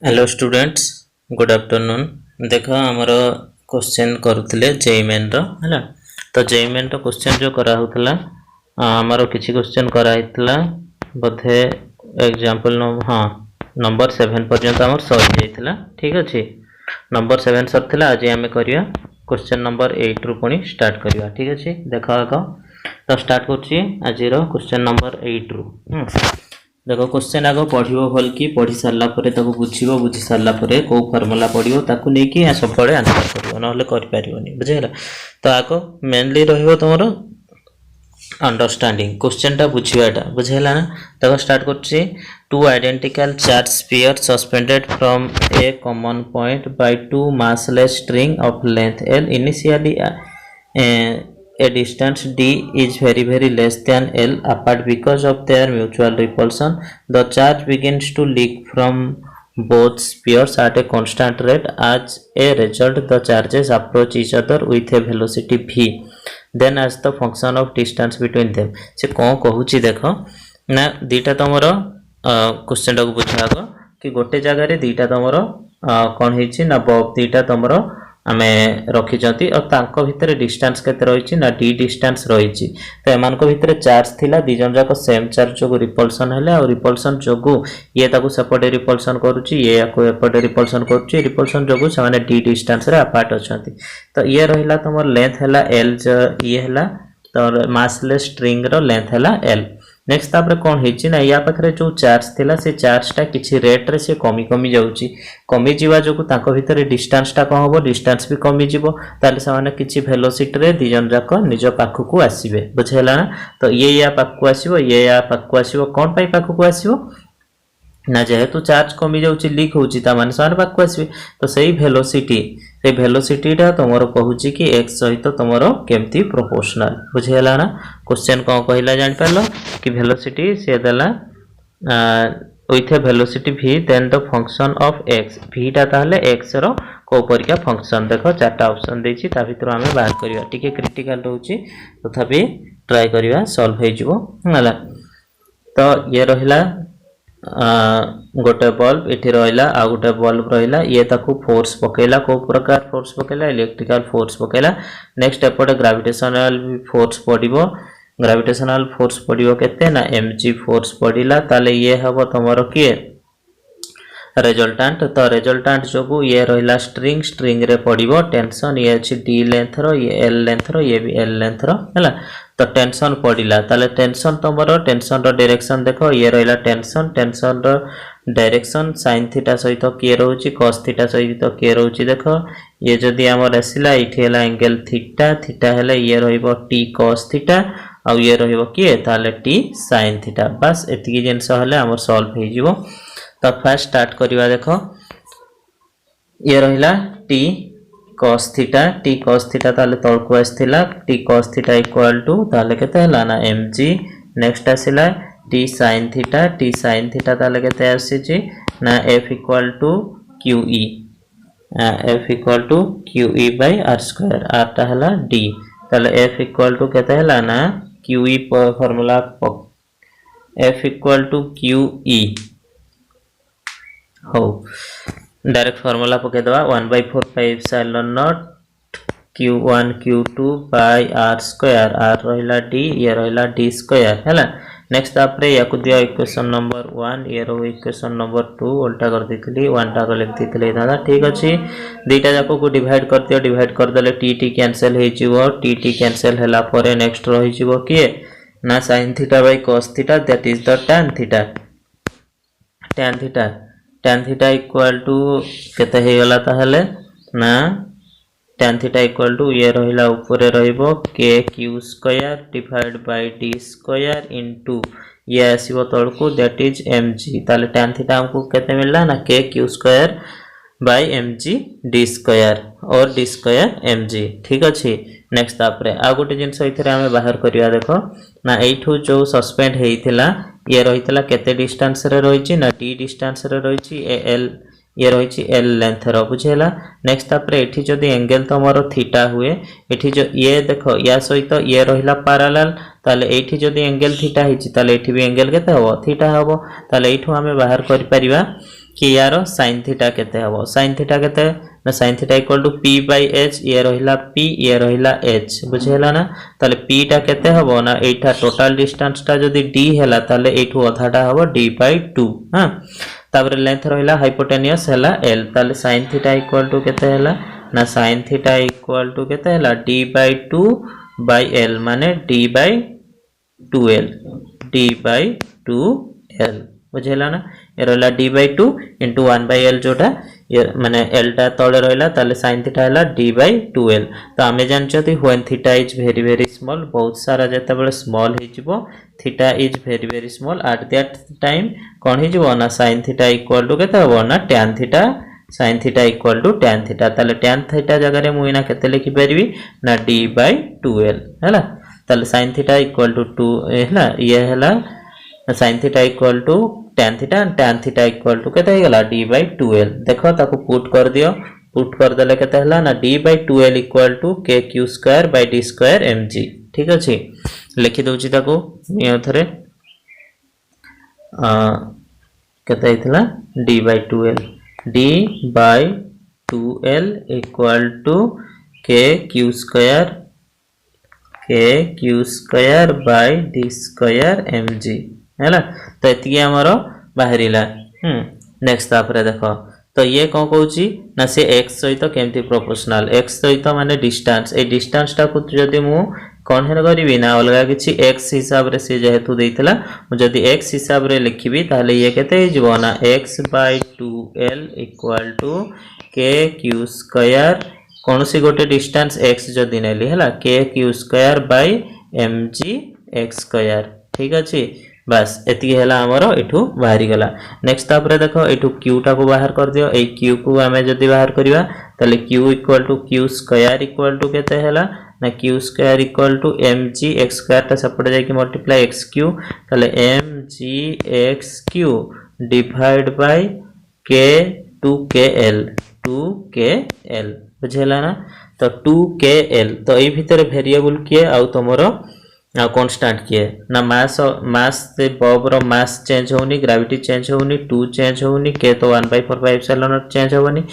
Hello students good afternoon. देख आमर question करुले JEE main है तो जेई मेन क्वेश्चन जो कराला आमर किसी क्वेश्चन कराइला बोधे एग्जांपल हाँ नंबर 7 पर्यंत आम सरी जाइए। ठीक अच्छे नंबर 7 सर आज आम करवा क्वेश्चन नंबर 8 रु पुणी स्टार्ट करवा। ठीक अच्छे देख आग तो स्टार्ट कर आज क्वेश्चन नंबर 8 रु देख क्वेश्चन आग पढ़ो भल कि पढ़ी सारा बुझ बुझी सारा कौ फर्मुला पढ़ो ताकू नहीं सब आंसर कर ना बुझेगा। तो आग मेनली तुम अंडरस्टैंडिंग क्वेश्चन टा बुझाटा बुझेगा ना। देखो स्टार्ट कर two identical charge sphere suspended from A common point by two massless string of length L initially a distance d is very less than L apart because of their mutual repulsion. The charge begins to leak from both spheres at a constant rate. As a result, the charges approach each other with a velocity v. Then as the function of distance between them. से कौन कहूची देख ना दीटा तुमर question टाक बुझा कि गोटे जगह दीटा तुमर कौन होती ना बल्ब दीटा तुमर आम रखी और भितर डिस्टेंस केते रही ना डी डिस्टेंस रही। तो एमान भितर चार्ज थिला दी जन जाक सेम चार्ज जो रिपल्सन है और रिपल्सन जो ये सेपटे रिपल्सन करुच्ची ये एपटे रिपल्सन करुच्ची रिपल्सन जो से डी डिस्टेंस रे अपार्ट अच्छा। तो ये रहा तुम लेंथ है एल ये है तो massless स्ट्रिंग रो लेंथ है एल। नेक्स्ट तापर कौन होची ना या पाखरे जो चार्ज थिला से चार्ज टा किछि रेट रे से कमी जाउची कमी जीवा जो ताको भितर डिस्टेंस टा कौन हम डिस्टेंस भी कमी जीवो ताले से किछि वेलोसिटी रे दी जन जाक निज पाखकू आसीबे बुझेला ना। तो ये या पाखकू आसीबो ये या पाखकू आसीबो कोन पाई पाखकू आसीबो ना जेहेतु चार्ज कमी जाउची लीक होउची ता माने सारे पाखकू आसीबे। तो सेही वेलोसिटी टा तुमरो कहूची कि x सहित तुमरो केमती प्रोपोर्शनल बुझेला ना। क्वेश्चन कौन कहला जान पारलो कि वेलोसिटी से देला with a velocity v then the function of x v टा ताहले x रो को परिका फंक्शन देखो चारटा ऑप्शन देछि ता भितर हमें बाहर करिवा टिके क्रिटिकल रहउची तथापि ट्राई करिवा सॉल्व हो जिवो हला। तो ये रहिला गोटे बल्ब इठी रहिला आ गोटे बल्ब रहिला ये ताकू फोर्स पकेला को प्रकार फोर्स पकेला इलेक्ट्रिकल फोर्स पकेला। नेक्स्ट एपटे ग्रेविटेशनल फोर्स पड़िबो ग्रेविटेशनल फोर्स पड़िबो केते ना mg फोर्स पड़िला ताले ये हबो तमरो के रिजल्टेंट। तो रिजल्टेंट जो ये रहिला स्ट्रिंग रे पड़िबो टेंशन ये अछि d लेंथ रो ये l लेंथ रो ये भी l लेंथ रो हैला। तो टेंशन पड़िला ताले टेंशन तमरो टेंशन रो डायरेक्शन देखो ये रहिला टेंशन रो डायरेक्शन sin थीटा सहित के रहउची cos थीटा सहित के रहउची देखो ये जदी हमर आसिला इठी हैला एंगल थीटा हैला ये रहिबो t cos थीटा आ ये रहिबो के ताले t sin थीटा बस एतिकी जिंस हले हमर सॉल्व हो जिवो। तो फर्स्ट स्टार्ट करिवा देखो ये रहिला t cos थीटा ताले तळकु आस्थिला t cos theta equal to ताले केते हला ना mg। नेक्स्ट आसिला t sin थीटा ताले केते आसीची ना f equal to qe by r square r ता हला d ताले f इक्वल टू केते हला ना qe formula f equal to qe हो डायरेक्ट फार्मूला पके दवा 1/4 pi epsilon naught q1 q2 by r square r रहिला d ये रहिला d स्क्वायर हैला। नेक्स्ट आपरे याकु दिया इक्वेशन नंबर 1 ये रो इक्वेशन नंबर 2 उल्टा कर देथिली 1 टा को लिख देथिले दादा। ठीक अछि दीटा जाको को डिवाइड कर दियो डिवाइड कर देले t कैंसिल हे जिवो t कैंसिल हला परे नेक्स्ट रहि जिवो के ना sin theta by cos theta that is the tan theta equal to केते हे गला ताहले ना tan थीटा इक्वल टू ये रहिला ऊपर रहिबो k q square divide by d square into ये आसीबो तळकू दैट इज mg। ताले tan थीटा हमको केते मिलला ना k q square by mg d square और d स्क्वायर mg। ठीक अछि नेक्स्ट तापरे आ गोटे जिंस इथरे हमें बाहर करिया देखो ना एठू जो सस्पेंड हेइथिला ये रहितला केते डिस्टेंस रे रहिची ना d डिस्टेंस रे रहिची l ये रही एल लेंथ रो बुझेला। नेक्स्ट तापर एठी जदी एंगल तमरो थीटा हुए एठी जो ये देखो या सहित ये रहिला पैरेलल ताले एठी जदी एंगल थीटा हिची ताले एठी भी एंगल केते हो थीटा होबो ताले एठू हमें बाहर करि परिबा कि यार sin थीटा केते हबो sin थीटा केते ना sin theta equal to p by h ये रहिला p ये रहिला h बुझेला ना ताले p टा केते हबो ना एठा टोटल डिस्टेंस टा जदी d हैला ताले एठू अधाटा हबो d बाय 2 हां तापर लेंथ रहिला हाइपोटेनियस हैला l ताले sin थीटा इक्वल टू केते हैला ना sin थीटा इक्वल टू केते हैला d बाय 2 बाय l माने d by 2l d by 2l बुझेला ना ये रहला d by 2 into 1 by l जोटा ये माने l टा तळे रहला ताले sin थीटा हैला d बाय 2l तो आमे जानछथि when theta is very very small बहुत सारा जते बेले स्मॉल हे जिवो theta is very very small at that time कोन हे जिवो ना sin थीटा इक्वल टू केते हबो ना tan theta sin theta equal to tan theta ताले tan थीटा जगह रे मुइना केते लिखि परबी ना d बाय 2l हैला ताले sin थीटा इक्वल टू 2 हैला ये हैला sin theta equal to tan theta equal to केते हेगला d बाय 2l देखो ताको पुट कर दियो पुट कर देले केते हला ना d by 2l equal to k q square by d square mg ठीक अछि लिखि दोछि ताको नियो थरे केते हितला d by 2l equal to k q square by d square mg हैला तो एतिकी हमरो बाहरिला नेक्स्ट तापरे देखो तो ये कोन कहूची ना से x सहित केमती प्रोपोर्शनल x सहित माने डिस्टेंस ए डिस्टेंस टा को जदी मु कोन हेन करबी ना अलगा किछि x हिसाब रे से जेहेतु देइतला जदी x हिसाब रे लिखिबी ताले ये केते हिजबो ना x by 2l equal to k q square कोनसी गोटे डिस्टेंस x जदी नेली हैला k q square by mg x square ठीक अछि बस एति हैला हमरो एठू बाहरी गला नेक्स्ट तापरे देखो एठू q टा को बाहर कर दियो ए q को हमें जदी बाहर करिवा तले q equal to q square equal to केते हैला ना q square equal to mg x square ता सपोर्ट जाय कि मल्टीप्लाई xq तले mg xq divide by k 2kl बुझेला ना तो 2kl तो ए भीतर वेरिएबल किए आउ तमरो ना कांस्टेंट किए ना मास से बॉब रो मास चेंज होनी ग्रेविटी चेंज होनी 2 चेंज होनी k तो 1/4 चेंज होनी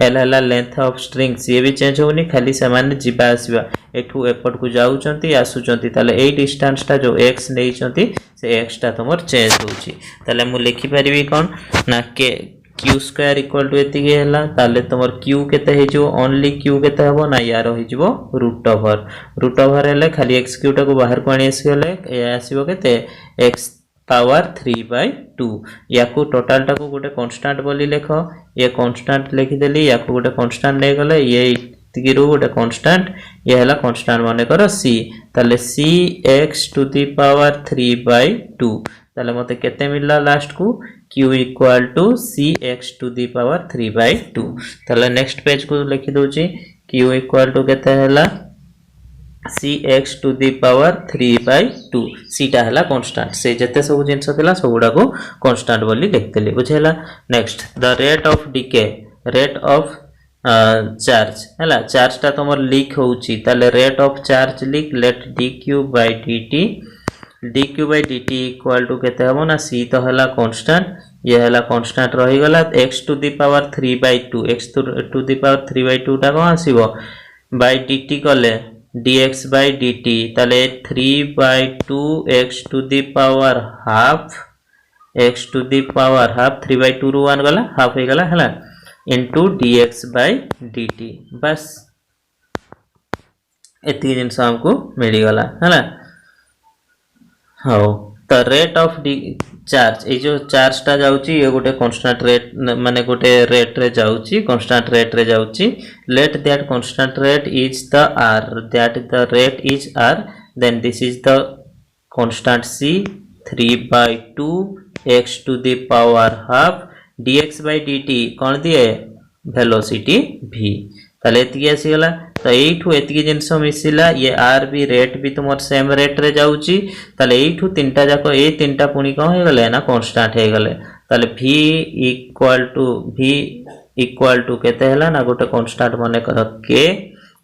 l हला लेंथ ऑफ स्ट्रिंग्स ये भी चेंज होनी खाली समान जिबा आसीबा एठू एपट को जाउचंती आसुचंती ताले ए डिस्टेंस टा जो x नै चंती से x टा तमर चेंज होची ताले मु लिखि परिबी कोन ना k q square equal to एति गेला ताले तमर q केते हे जो ओनली q केते हबो ना यार हे जो रूट ओवर हेले खाली x q टा को बाहर को आनी आसीले ए आसीबो केते x पावर 3/2 याकू टोटल टा को गोटे कांस्टेंट बोली लेखो ये कांस्टेंट लिखि देली याकू गोटे कांस्टेंट नै गले ये तिगिरु गोटे कांस्टेंट ये हला कांस्टेंट माने करो c ताले c x to the power 3/2 ताले मते केते मिलला लास्ट को q equal to cx to the power 3/2 ताले नेक्स्ट पेज को लिखि दोची q इक्वल टू केते हला cx to the power 3/2 c टा हला कांस्टेंट से जते सब जिंस थिला सबुडा को कांस्टेंट बोली लिखतेली बुझेला next the rate of decay rate of charge हला चार्ज टा तमर लीक होउची ताले rate of charge leak let dq by dt equal to केते हबो ना c तो हला कांस्टेंट ये हला कांस्टेंट रही गला x to the power 3/2 x to the power 3/2 टा को आसीबो बाय dt कले dx by dt ताले 3/2 x to the power half x to the power half 3/2 रु 1 गला हाफ हे गला हला into dx by dt बस एति जिंस हमको मिली गला हला how the rate of charge ए जो चार्ज टा जाउची ये गोटे कांस्टेंट रेट माने गोटे रेट रे जाउची कांस्टेंट रेट रे जाउची let that constant rate is the r that the rate is r then this is the constant c 3/2 x to the power half dx by dt कोन दिए velocity v ताले एति आसी गला तो एठू एति जिंस मिसिला ये r भी रेट भी तुमर सेम रेट रे जाउची ताले एठू तीनटा जाको ए तीनटा पुनी को हे गले ना कांस्टेंट हे गले ताले v इक्वल टू केते हला ना गोटे कांस्टेंट माने कर k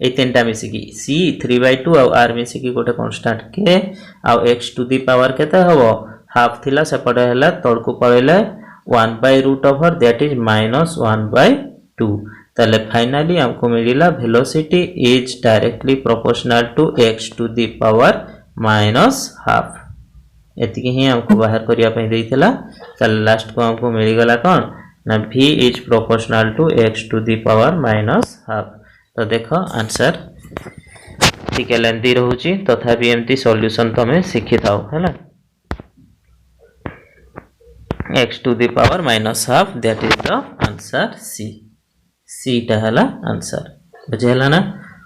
ए तीनटा मिसी की c 3/2 और r मिसी की गोटे कांस्टेंट k और x टू द पावर केते हबो हाफ थिला सेपटे हला तोड़ को पळेले 1/√, दैट इज -1/2। ताले फाइनली हमको मिलिला velocity is directly proportional to x to the power -12। एतिकी ही हमको बाहर करिया पई देइथिला। ताले लास्ट को हमको मिल गला कोन ना v is proportional to x to the power -12। तो देखो आंसर टिके लेंदी रहउची, तथापि एमती सॉल्यूशन तमे सिखि थाओ हैला। x to the power -12 that is the answer C. C टा हला आंसर बुझेला ना।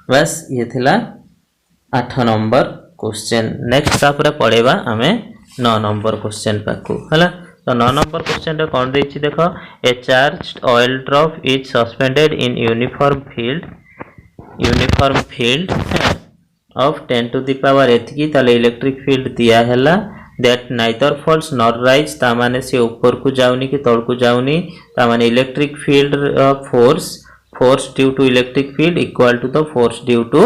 बस ये थिला 8 नंबर क्वेश्चन। नेक्स्ट तापर पढेबा हमें 9 नंबर क्वेश्चन पाकू हला। तो 9 नंबर क्वेश्चन रे कोन देछि देखो, a charged oil drop is suspended in uniform field of 10 to the power एतिकी, ताले इलेक्ट्रिक फील्ड दिया हैला that neither falls nor rise, ता माने से ऊपर को जाउनी कि तळ को जाउनी, ता माने electric field force due to electric field equal to the force due to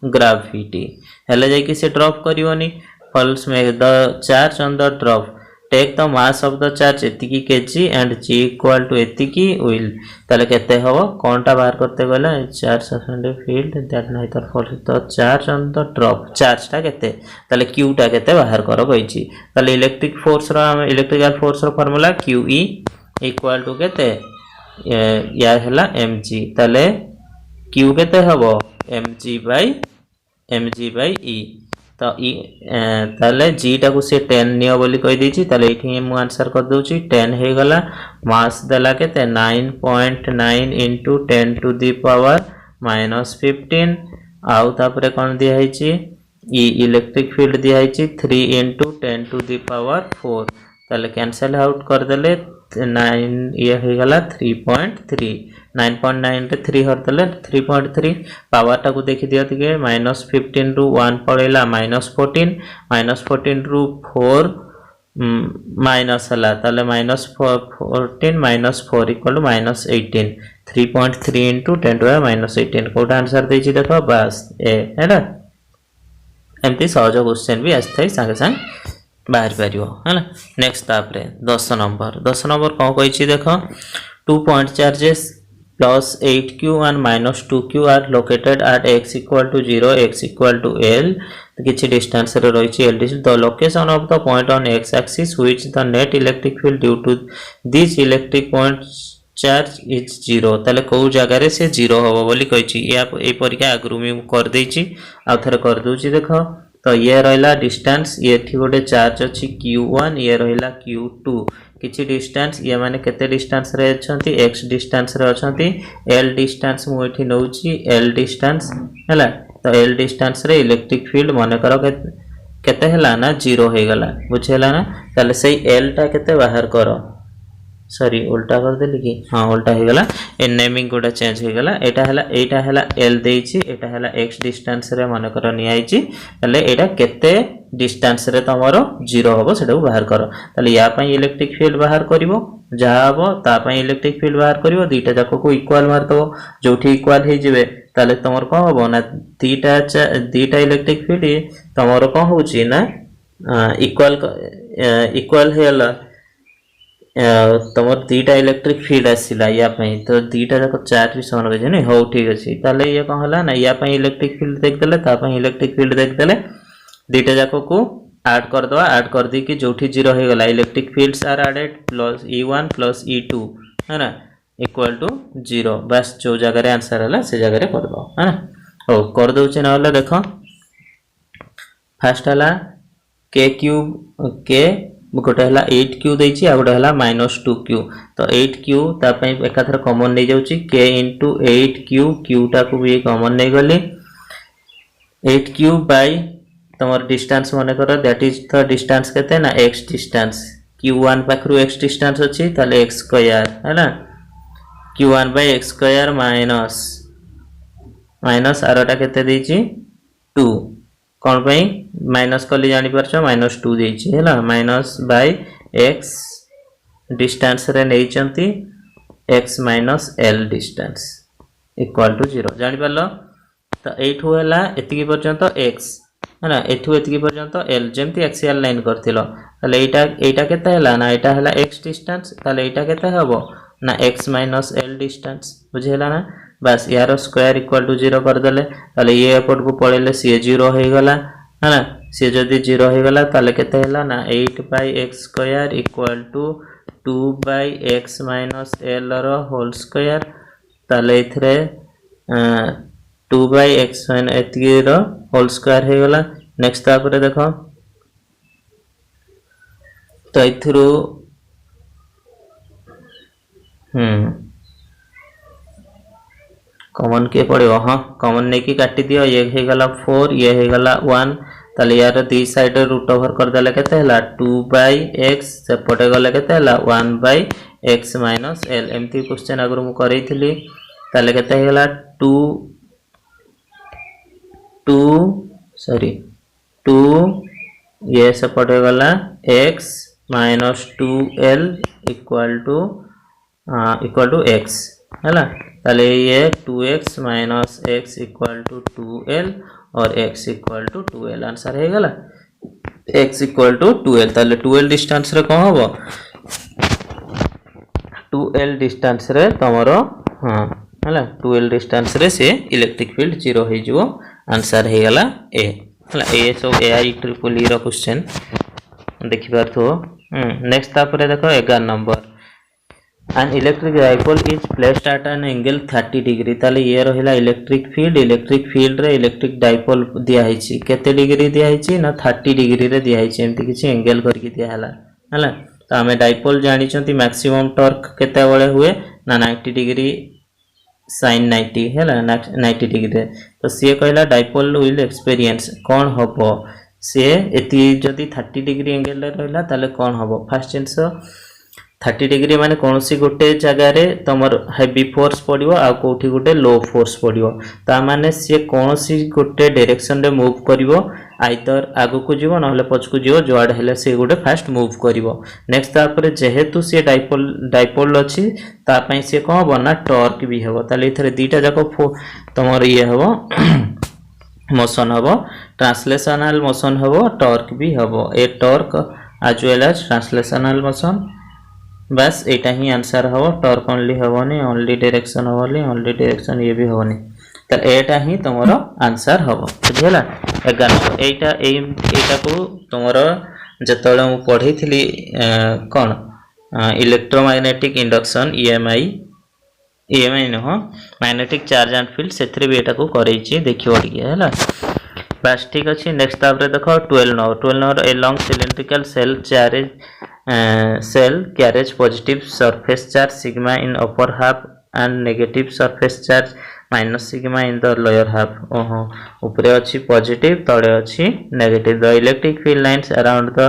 gravity. हेले जाई कि से ड्रॉप करिवनी। फॉल्स में the charge on the drop take the mass of the charge एतिकी kg and G equal to एतिकी विल, ताले केते हबो कोनटा बाहर करते गला charge suspended field that neither falls the charge on the drop, charge टा केते ताले क्यू टा केते बाहर करो कहिची। ताले इलेक्ट्रिक फोर्स रो इलेक्ट्रिकल फोर्स रो फार्मूला QE इक्वल टू केते या हैला mg, ताले q केते हबो mg/e। तो ताले g टा को से 10 नियो बोली कहि देछि, ताले एठी मु आंसर कर दोछि 10 हे गला। मास देला केते 9.9 * 10 टू द पावर -15। आउ तापरे कोन दिया हैछि ई इलेक्ट्रिक फील्ड दिया हैछि 3 * 10 टू द पावर 4। ताले कैंसिल आउट कर देले 9 ये हे गला 3.3। 9.9 रे 3 हर देले 3.3। पावर टा को देखि दियो तिके -15 रु 1 पड़ेला -14, -14 रु 4 माइनस हला, ताले -14 - 4 इक्वल टू -18। 3.3 * 10 टू -18 कोटा आंसर देछि देखो बस ए हैला। एमती सहज क्वेश्चन भी आस्थाई संगे संग बाहर पारियो हैला। नेक्स्ट तापरे 10 नंबर कोन कहिछि देखो, 2 point charges +8q and -2q are located at x equal to 0, x equal to l, किछि डिस्टेंस रे रहिछि l distance. The location of the point on x axis which the net electric field due to this electric point charge is 0, ताले को जगह रे से 0 होबो बोली कहिछि। या ए परीक्षा आगरु मी कर देछि, आ थरे कर दोछि देखो। तो ये रहिला डिस्टेंस, ये थी गोटे चार्ज अछि q1, ये रहिला q2, किछि डिस्टेंस ये माने केते डिस्टेंस रे अछंती x डिस्टेंस रे अछंती, l डिस्टेंस मु एठी नउछि l डिस्टेंस हैला। तो l डिस्टेंस रे इलेक्ट्रिक फील्ड माने करो केते हैला ना 0 हे गला, बुझेला ना। ताले सेही l टा केते बाहर करो, सॉरी उल्टा कर देली कि हां उल्टा हे गला, ए नेमिंग कोडा चेंज हे गला। एटा हैला l देछि, एटा हैला x डिस्टेंस रे माने करो नि आइछि, ताले एटा केते डिस्टेंस रे तमरो 0 होबो सेटा बाहर करो। ताले या पई इलेक्ट्रिक फील्ड बाहर करिवो, जहा हबो ता पई इलेक्ट्रिक फील्ड बाहर करिवो, दीटा जाको को इक्वल मार दो, जोठी इक्वल हे जिवे ताले तमर को हबो ना दीटा इलेक्ट्रिक फील्ड तमरो को होछि ना इक्वल हेला। तमर दीटा इलेक्ट्रिक फील्ड आसिला या पई, तो दीटा जाको चार्ज भी समान होजे नै। हो ठीक अछि, ताले ये कोन हला ना या पई इलेक्ट्रिक फील्ड देख देले, ता पई इलेक्ट्रिक फील्ड देख देले, दीटा जाको को ऐड कर दवा। ऐड कर दी कि जोठी 0 हे गला, electric fields are added plus E1 plus E2 है ना इक्वल टू 0। बस जो जगह रे आंसर हला से जगह रे कर दो है ना। हो कर दोचे ना हला देखो, फर्स्ट हला k क्यूब k गोटे हला 8q देछि, आ गोटे हला -2q। तो 8q ता पई एकाथर कॉमन नै जाउछि k * 8q, q टा को भी कॉमन नै गले 8q बाय तमर डिस्टेंस माने करो दैट इज द डिस्टेंस केते ना x distance, q1 पाखरु x distance अछि, ताले x स्क्वायर है ना, q1 / x स्क्वायर माइनस आरटा केते देछि 2, कोन पई माइनस कली जानि परछो -2 देछि हैला। माइनस बाय x डिस्टेंस रे नै चंती x - l distance equal to 0 जानि परलो। तो 8 होला एतिकी पर्यंत x है ना एठू एतिकी पर्यंत एल जेमती एक्सियल लाइन करथिलो ताले एटा केते हला ना एटा हला x डिस्टेंस ताले एटा केते हबो ना x माइनस l डिस्टेंस बुझेला ना बस यार स्क्वायर इक्वल टू 0 कर देले ताले ये एपट को पळेले सी 0 हे गला है ना सी जदी 0 हे गला ताले केते हला ना 8/x square equal to 2/x minus l रो होल स्क्वायर ताले इथरे 2/x एतिकी रो होल स्क्वायर हे गला नेक्स्ट तापरे देखो तो इथरु कॉमन के पड़ो हाँ कॉमन नहीं कि काटी दियो ये हे गला 4 ये हे गला 1 ताले यार दी साइड रूट ओवर कर देले केते हला 2/x सेपटे गले केते हला 1/x माइनस l एमती क्वेश्चन अगर मु करैथिली ताले केते हला 2 ये सेपटे गला x minus 2l equal to x है ना ताले ये 2x minus x equal to 2l और x equal to 2l answer है गला x इक्वल टू 2l ताले 2l डिस्टेंस रे कोन हबो 2l डिस्टेंस रे तमरो हां हला 2l डिस्टेंस रे से इलेक्ट्रिक फील्ड 0 हो जिवो आंसर है गला a हला a सब ai ट्रिपल e रो क्वेश्चन देखि पारथो नेक्स्ट तापरे देखो 11 number an electric dipole is placed at an angle 30 degree ताले ये रहिला इलेक्ट्रिक फील्ड रे इलेक्ट्रिक डाइपोल दिया हिची केते डिग्री दिया हिची ना 30 डिग्री रे दिया हिची एमती किछि एंगल करके दिया हला तो हमें डाइपोल जानि चंती मैक्सिमम टॉर्क केते बळे हुए ना 90 डिग्री sin 90 हैला 90 डिग्री तो से कहला डाइपोल विल एक्सपीरियंस कोन हबो से एती जदी 30 डिग्री एंगल रे रहला ताले कोन हबो फर्स्ट आंसर 30 डिग्री माने कोनसी गोटे जगह रे तमर हेवी फोर्स पड़ियो आ कोठी गोटे लो फोर्स पड़ियो ता माने से कोनसी गोटे डायरेक्शन रे मूव करिवो आइदर आगु को जीवो नहले पछकु जीवो जोआड हेले से गोटे फास्ट मूव करिवो नेक्स्ट तापर जेहेतु से डाइपोल अछि ता पई से कोन बना टॉर्क भी हेबो ताले इथरे दीटा जाको तमर ये हेबो मोशन हेबो ट्रांसलेशनल मोशन हेबो टॉर्क भी हेबो a torque as well as translational motion बस एटा ही आंसर हो टॉर्क ओनली होवनी ओनली डायरेक्शन होवली ओनली डायरेक्शन ये भी होवनी त एटा ही तमरो आंसर हो बुझिला 11 एटा को तमरो जतळे मु पढैथिली कोन इलेक्ट्रोमैग्नेटिक इंडक्शन ईएमआई न मैग्नेटिक चार्ज एंड फील्ड सेथरे भी एटा को करैछि देखियो टिके हैला बस ठीक अछि नेक्स्ट तापर देखो 12 number a long cylindrical cell carries positive surface charge sigma in upper half and negative surface charge minus sigma in the lower half ऊपरे अछि पॉजिटिव तळे अछि negative the electric field lines around the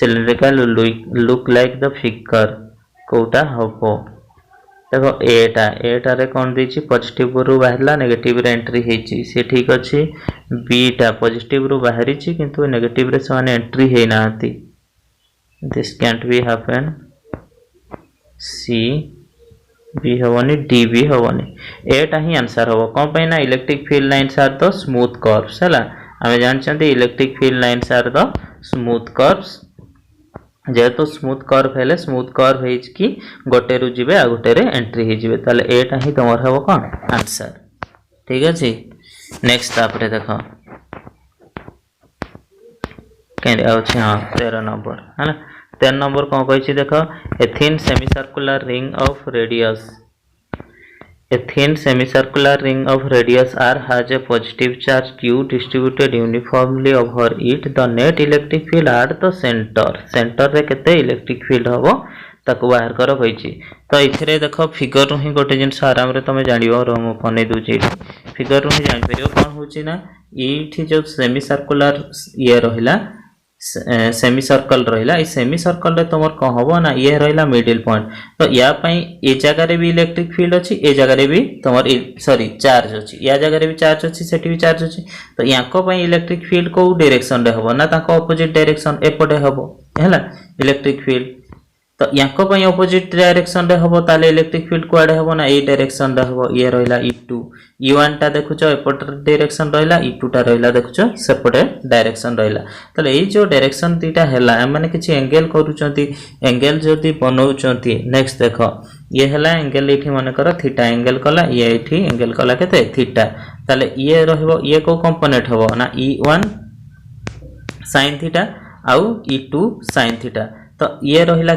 cylindrical look like the figure कोटा हबो देखो एटा रे कोन दैछि positive रु बाहरला negative रे एंट्री हेछि से ठीक अछि बीटा पॉजिटिव रु बाहरी छि किंतु नेगेटिव रे समान एंट्री हे नाथि this can't be happen C B होवनी D भी होवनी एटा ही आंसर होबो कोन पे ना electric field lines are the smooth curves हला हमें जानछंती electric field lines are the smooth curves जेतो स्मूथ कर्व हेले स्मूथ कर्व हेज की गोटे रु जिवे आ गोटे रे एंट्री हे जिवे ताले एटा ही तमर होबो कोन आंसर ठीक अछि नेक्स्ट तापरे देखो केन आउछ हां 13 नंबर है ना 13 नंबर कोन कहै छी देखो a thin semicircular ring of radius R has a positive charge Q distributed uniformly over it the net electric field at the center रे केते इलेक्ट्रिक फील्ड होबो ताको बाहर करो होईची तो इथरे देखो फिगर रु ही गोटे जिंस आराम रे तमे जानिबो रो मो बनै दूची फिगर रु ही जानि परियो कोन होची ना एठी जो सेमी सर्कुलर ये रहिला सेमी सर्कल रहिला ई सेमी सर्कल रे तमर को हबो ना ये रहिला मिडिल पॉइंट तो या पई ए जगह रे भी इलेक्ट्रिक फील्ड अछि ए जगह रे भी तमर सॉरी चार्ज अछि या जगह रे भी चार्ज अछि सेठी भी चार्ज अछि तो याको पई इलेक्ट्रिक फील्ड को डायरेक्शन रे हबो ना ताको ऑपोजिट डायरेक्शन एपटे हबो हैला इलेक्ट्रिक फील्ड तो यांको पई ऑपोजिट डायरेक्शन रे हबो ताले इलेक्ट्रिक फील्ड कुआडे हबो ना ए डायरेक्शन रे हबो ये रहला E2 E1 टा देखुचो एपट डायरेक्शन रहला E2 टा रहला देखुचो सेपटे डायरेक्शन रहला ताले ए जो डायरेक्शन तीटा हैला माने किछि एंगल करूचंती एंगल जदी बनौचंती नेक्स्ट देखो ये हैला एंगल एठी माने कर थीटा एंगल कला ये एठी एंगल कला केते थीटा ताले ये रहबो ये को कंपोनेंट हबो ना E1 sin थीटा आउ E2 sin थीटा तो ये रहिला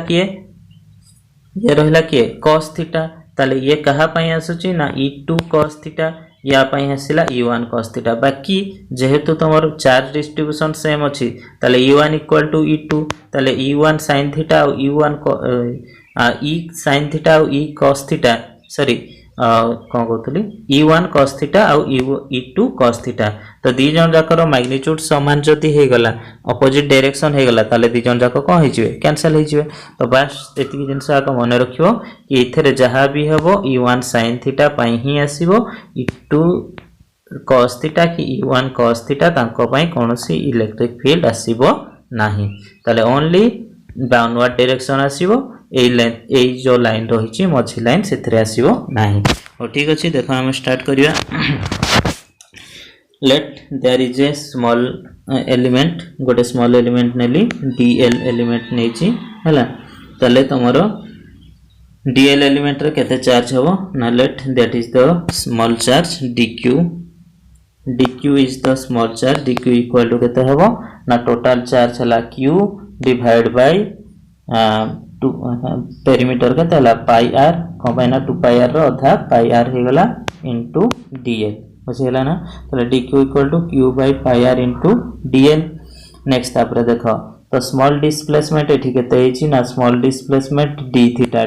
किए cos थीटा ताले ये कहा पई आसुची ना E2 cos थीटा या पई आसिला E1 cos थीटा बाकी जेहेतु तमर चार्ज डिस्ट्रीब्यूशन सेम अछि ताले E1 = E2 ताले E1 sin थीटा और E1 E sin थीटा और E cos थीटा सॉरी कौन कहतली E1 cos थीटा और E2 cos थीटा तो दी जन जाकर मैग्नीट्यूड समान जदी हे गला ऑपोजिट डायरेक्शन हे गला ताले दी जन जाक कोन हिजिवे कैंसिल हिजिवे तो बस एतिकी जिंस आक मन रखियो कि इथरे जहां भी हबो E1 sin थीटा पई ही आसीबो E2 cos थीटा कि E1 cos थीटा तांको पई कोनोसी इलेक्ट्रिक फील्ड आसीबो नाही ताले ओनली डाउनवर्ड डायरेक्शन आसीबो ए जो लाइन रही मझी लाइन से आसो ना और ठीक अच्छे देख आम स्टार्ट करिया let there is a small element गोटे स्मॉल एलिमेंट नेली DL एलिमेंट नहीं है ताले तुमर DL एलिमेंट रे केते चार्ज हबो ना let that is the small charge dq is the small charge dq equal to केते हबो ना टोटल चार्ज हला q डिवाइड बाय पेरीमीटर के तला पाई आर कंबाइना 2 पाई आर रो अधा पाई आर हे गला इनटू dl बुझेला ना तले dq equal to q by pi r into dl next तापर देखो तो स्मॉल डिस्प्लेसमेंट एठी केते हिची ना स्मॉल डिस्प्लेसमेंट d थीटा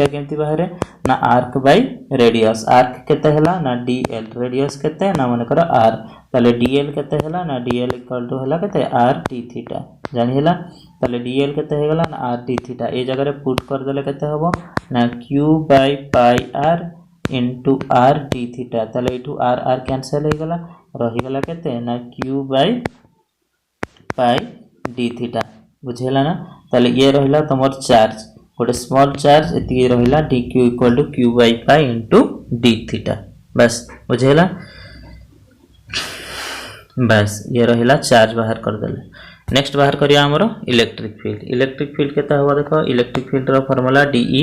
केमति बाहरे ना आर्क बाय रेडियस आर्क केते हला ना dl रेडियस केते ना माने कर r तले dl केते हला ना dl इक्वल टू हला केते r d थीटा जानि हला ताले dl केते हे गला ना r d थीटा ए जगह रे पुट कर देले केते हबो ना q by pi r into r d theta ताले इटू r r कैंसिल हे गला रही गला केते ना q by pi d theta बुझेला ना ताले ये रहिला तमर चार्ज गोटे स्मॉल चार्ज एति रहिला dq equal to q by pi into d theta बस बुझेला बस ये रहिला चार्ज बाहर कर देले नेक्स्ट बाहर करिया हमरो इलेक्ट्रिक फील्ड केता हबो देखो इलेक्ट्रिक फील्ड रो फार्मूला DE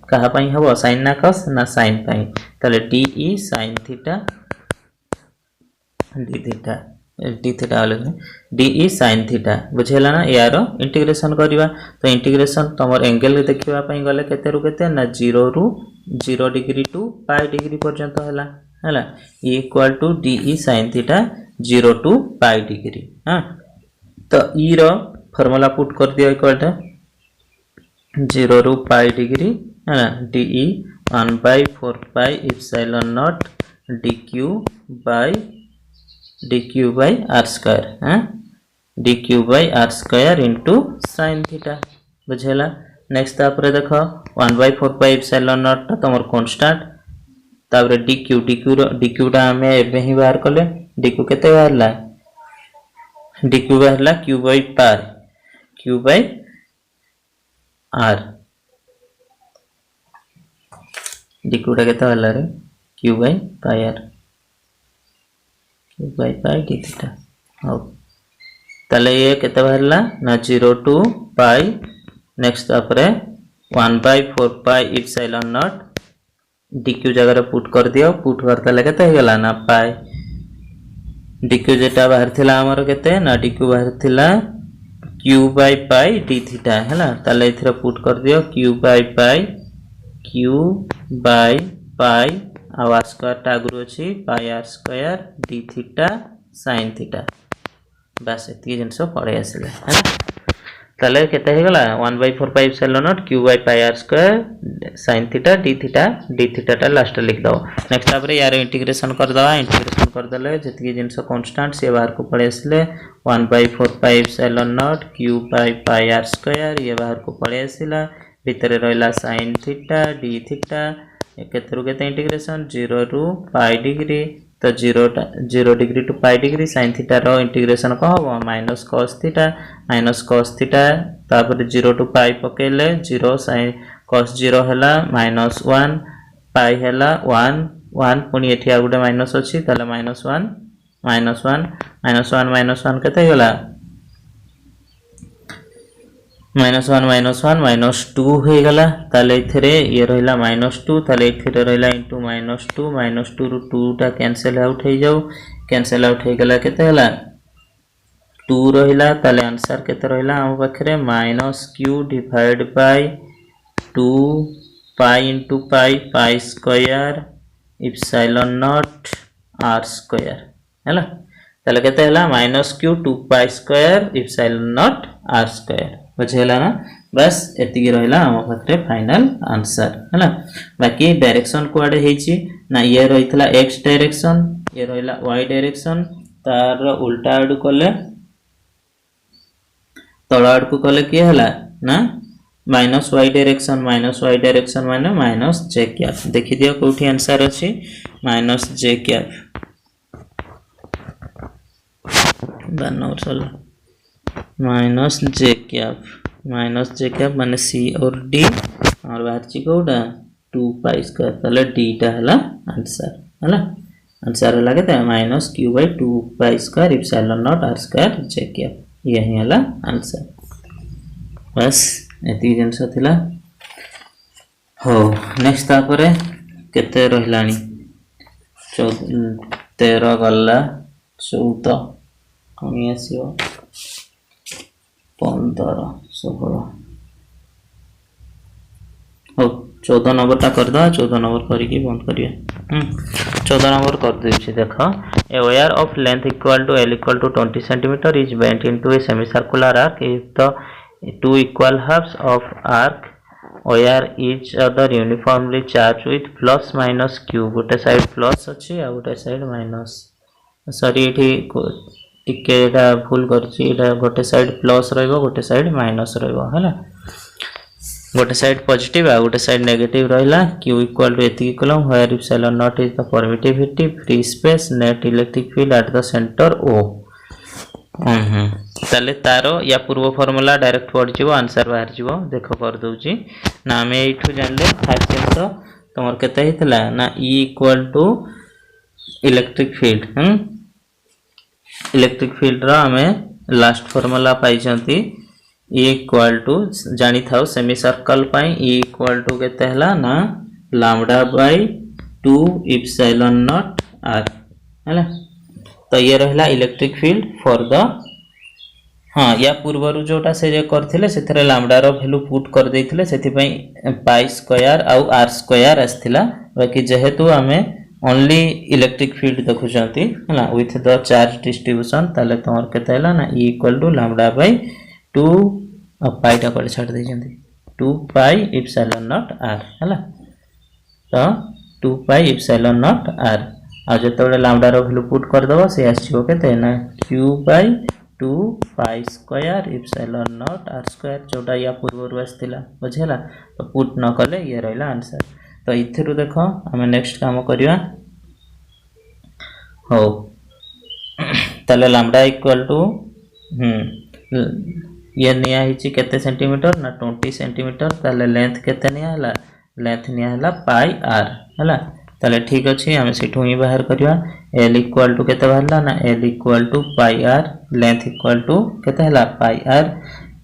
कहा पई हबो sin ना cos ना sin पई तले DE sin theta d theta वाले DE sin थीटा बुझेला ना यारो इंटीग्रेशन करिवा तो इंटीग्रेशन तमर एंगल देखिबा पई गले केते रु केते ना 0 डिग्री टू पाई डिग्री पर्यंत हला equal to DE sin theta 0 to pi degree हां तो ई रो फार्मूला पुट कर दियो equal to 0 to pi degree है ना DE 1/4 pi epsilon naught dq by r square हां dq by r square into sin theta बुझेला next तापर देखो 1/4 पाई एप्सिलॉन नॉट तमर कांस्टेंट तापर dq टा हमें एबे ही बाहर करले dq केते बाहरला dq बाहरला q by r dq टा केते बाहरला रे q by pi r q by pi d theta हो तले ये केते बाहरला ना 0 टू पाई नेक्स्ट तापरे 1/4 पाई एप्सिलॉन नॉट dq जगह पुट कर दियो पुट करता लगे केते हे गला ना पाई dq जेटा बाहर थिला हमर केते ना dq बाहर थिला q by pi d theta हैला ताले इथरा पुट कर दियो q by pi आ स्क्वायर टा गुरु अछि pi r square d theta sin theta बस एति जिंस पड़े आसिले हैला ताले केते हे गला 1/4 pi epsilon not q by pi r square sin theta d theta टा लास्ट लिख दो नेक्स्ट तापर यार इंटीग्रेशन कर दवा इंटीग्रेशन कर देले जति जिंस कांस्टेंट से बाहर को पड़े आसिले 1/4 pi epsilon not q by pi r square ये बाहर को पड़े आसिला भीतर रहला sin थीटा d थीटा केते रु केते इंटीग्रेशन 0 टू पाई डिग्री तो 0 degree to pi degree sin theta रो इंटीग्रेशन को हम माइनस cos थीटा तापर 0 टू पाई पकेले 0 sin cos 0 हैला -1 पाई हैला 1 पुनी एठी आ गुटे माइनस अछि ताले -1 केते गला -2 हो गला ताले इथरे ये रहिला -2 ताले इथरे रहिला इनटू -2 रु 2 टा कैंसिल आउट हो जाऊ कैंसिल आउट हो गला केते हला 2 रहिला ताले आंसर केते रहिला हम पाखरे -q divide by 2 pi into pi square epsilon naught r square हैला ताले केते हला -q 2 pi square epsilon naught r square बुझेला ना बस एतिकी रहिला हम पाखरे फाइनल आंसर हैला बाकी डायरेक्शन कोआडे हेची ना ये रहितला x डायरेक्शन ये रहिला y डायरेक्शन तार उल्टा आडू कले तळ आड को कले के हला ना -y डायरेक्शन माने -j कैप देखि दियो कोठी आंसर अछि -j कैप -j कैप माने c और d और बाहर ची कोडा 2 पाई स्क्वायर तले d टा हला आंसर हला केते -q/2 पाई square epsilon naught r square j cap यही हला आंसर बस एती जिनस थिला हो नेक्स्ट तापरे केते रहिलानी 13 गल्ला 14 कमी आसीओ 15 16 हो 14 नंबर ता कर दा 14 नंबर करी की बंद करिए 14 नंबर कर देछि देखो a wire of length equal to l equal to 20 cm is bent into a semi circular arc if the two equal halves of arc wire each other uniformly charged with plus minus q गोटे side plus अछि आ गोटे side minus sorry एठी टिके एटा भूल करछि एटा गोटे side plus रहइबो गोटे side minus रहइबो हैला गोटे साइड पॉजिटिव आ गोटे साइड नेगेटिव रहिला q इक्वल टू एति कलम where epsilon naught is the permittivity free space net electric field at the center o ताले तारो या पूर्व फार्मूला डायरेक्ट पड़ जीवो आंसर बाहर जीवो देखो कर दोची ना हमें एठू जानले फर्स्ट जिंस तमर केते हितला ना E equal to electric field electric field रा हमें लास्ट फार्मूला पाई छंती E इक्वल टू जानि थाउ सेमी सर्कल पाई E इक्वल टू केते हला ना lambda by 2 epsilon naught r हला तो ये रहला इलेक्ट्रिक फील्ड फॉर द हाँ या पूर्वरु जोटा से जे करथिले सेथरे लैम्डा रो वैल्यू पुट कर देथिले सेथि पई पाई स्क्वायर आ r स्क्वायर आस्थिला बाकी जेहेतु हमें ओनली इलेक्ट्रिक फील्ड देखु छंती हला विथ द चार्ज डिस्ट्रीब्यूशन ताले तोर केते हला ना E equal to lambda by 2 pi टा कर छाड़ दे छंती 2 पाई इप्सिलॉन नॉट r हला तो 2 पाई इप्सिलॉन नॉट r आ जतबे लैम्डा रो वैल्यू पुट कर दबो से आसीबो केते ना q by 2 pi square epsilon naught r square जोटा या पूर्व आस्थिला बुझेला तो पुट न कले ये रहला आंसर तो इथिरु देखो हमें नेक्स्ट काम करिया हो तले लैम्डा इक्वल टू ये निया हिची केते सेंटीमीटर ना 20 सेंटीमीटर तले लेंथ केते निया हला लेंथ निया हला पाई r हला ताले ठीक अछि हम सेठू ही बाहर करिया l इक्वल टू केते बाहरला ना l equal to pi r length equal to केते हला पाई r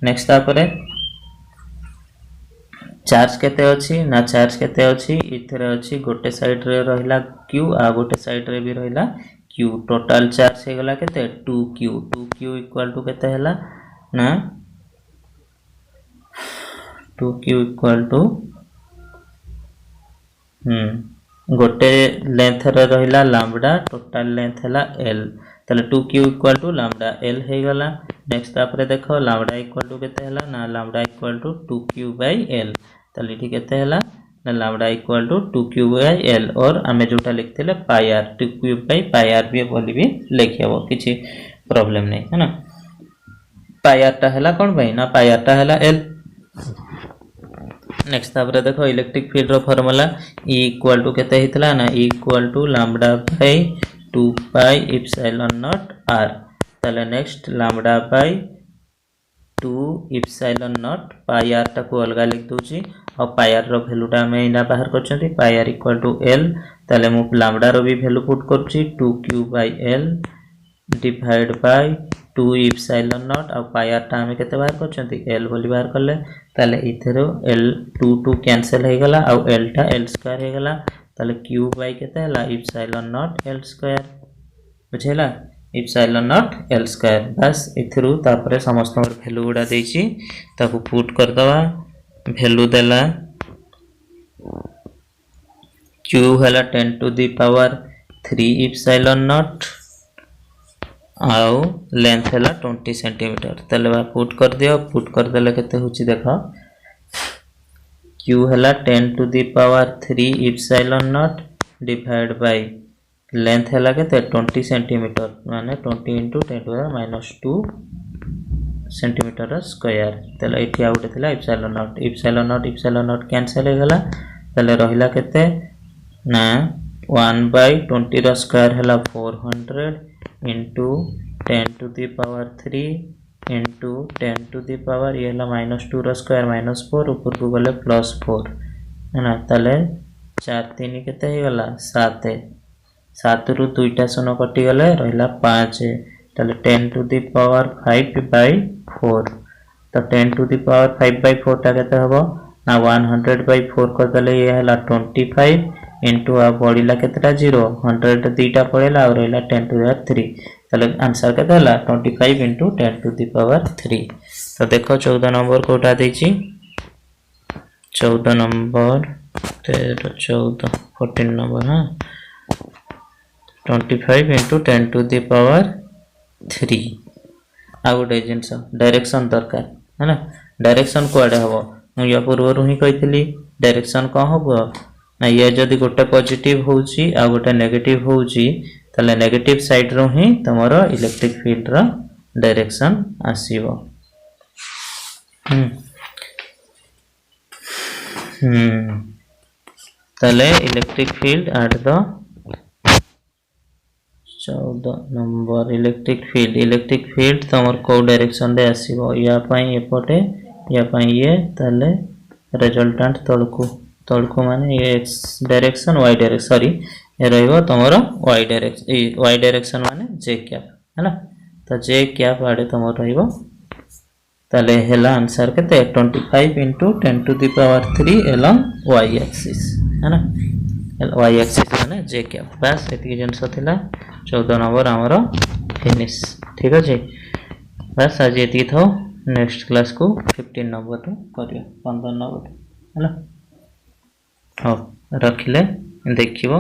नेक्स्ट तापरे चार्ज केते अछि ना चार्ज केते अछि इथरे अछि गोटे साइड रे रहिला q आ गोटे साइड रे भी रहिला q टोटल चार्ज हे गला केते 2q इक्वल टू केते हला ना 2q इक्वल टू गोटे लेंथ रे रहिला लैम्डा टोटल लेंथ हला l तले 2q equal to lambda l हे गला नेक्स्ट तापरे देखो लैम्डा इक्वल टू केते हला ना lambda equal to 2q by l तले ठीक केते हला ना lambda equal to 2q by l और हमें जोटा लिखथिले pi r 2q by pi r भी बोली भी लिखियबो किछि प्रॉब्लम नै है ना पाई r टा हला कोन भाई ना पाई r टा हला l नेक्स्ट तापरे देखो इलेक्ट्रिक फील्ड रो फार्मूला E इक्वल टू केते हितला ना E equal to lambda by 2 pi epsilon naught r ताले next lambda by 2 epsilon naught pi r टाको अलगा लिख दूची और पाई r रो वैल्यूटा हम इना बाहर करछंती पाई r इक्वल टू l ताले मु लैम्बडा रो भी वैल्यू पुट करछि 2q by l divide by 2 epsilon naught और पाई r टा हम केते बाहर करछंती l बोली बाहर करले ताले इथरो l 2 कैंसिल हे गला और l टा l स्क्वायर हे गला ताले q बाय केते हला इप्सिलॉन नॉट l स्क्वायर बुझेला इप्सिलॉन नॉट l स्क्वायर बस इथरु तापरे समस्त वैल्यू गुडा देछि ताकू पुट कर दवा वैल्यू देला q हला 10 to the power 3 epsilon naught आउ लेंथ हला 20 सेंटीमीटर तले बा पुट कर दियो पुट कर देले केते होची देखो q हला 10 to the power 3 epsilon naught divide by length हला केते 20 सेंटीमीटर माने 20 * 10 टू द -2 सेंटीमीटर स्क्वायर तले एठी आउट थिला इप्सिलॉन नॉट कैंसिल हे गला तले रहिला केते ना 1/20 रो स्क्वायर हला 400 into 10 to the power 3 into 10 to the power ये हला -2 रो स्क्वायर -4 ऊपर को गले +4 है ना तले 4 3 केते हे गला 7 7 रु दुईटा शून्य कटि गले रहिला 5 तले 10 to the power 5/4 तो 10 to the power 5/4 टा केते हबो ना 100/4 कर दले ये हला 25 into आ बॉडीला केतेटा 0 100 दीटा पड़ेला और रहला 10 to the power 3 तले आंसर केते हला 25 into 10 to the power 3 तो देखो 14 नंबर कोटा देछि 14 नंबर 14 नंबर हां 25 into 10 to the power 3 out agents direction दरकार है ना डायरेक्शन कोआडे हबो मु या पूर्व ही कहितली डायरेक्शन का हबो ना ये जदि गोटे पॉजिटिव होउची आ गोटे नेगेटिव होउची तले नेगेटिव साइड रो ही तमरो इलेक्ट्रिक फील्ड रो डायरेक्शन आसीबो तले electric field at the 14 number electric field तमर को डायरेक्शन दे आसीबो या पई एपटे या पई ये तले रिजल्टेंट तळको माने ये x direction y direction sorry ये रहइबो तमरो y डायरेक्शन माने j कैप है ना तो j कैप आडे तमरो रहइबो तले हेला आंसर केते 25 into 10 to the power 3 along y axis है ना y axis माने j कैप बस एती जन सथिला 14 नंबर हमरो फिनिश ठीक अछि बस आज एती थो नेक्स्ट क्लास को 15 नंबर तो करियो 15 नंबर है ना हाँ रखिले देखिबो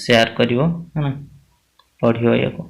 शेयर करिवो है ना पढ़ियो याको।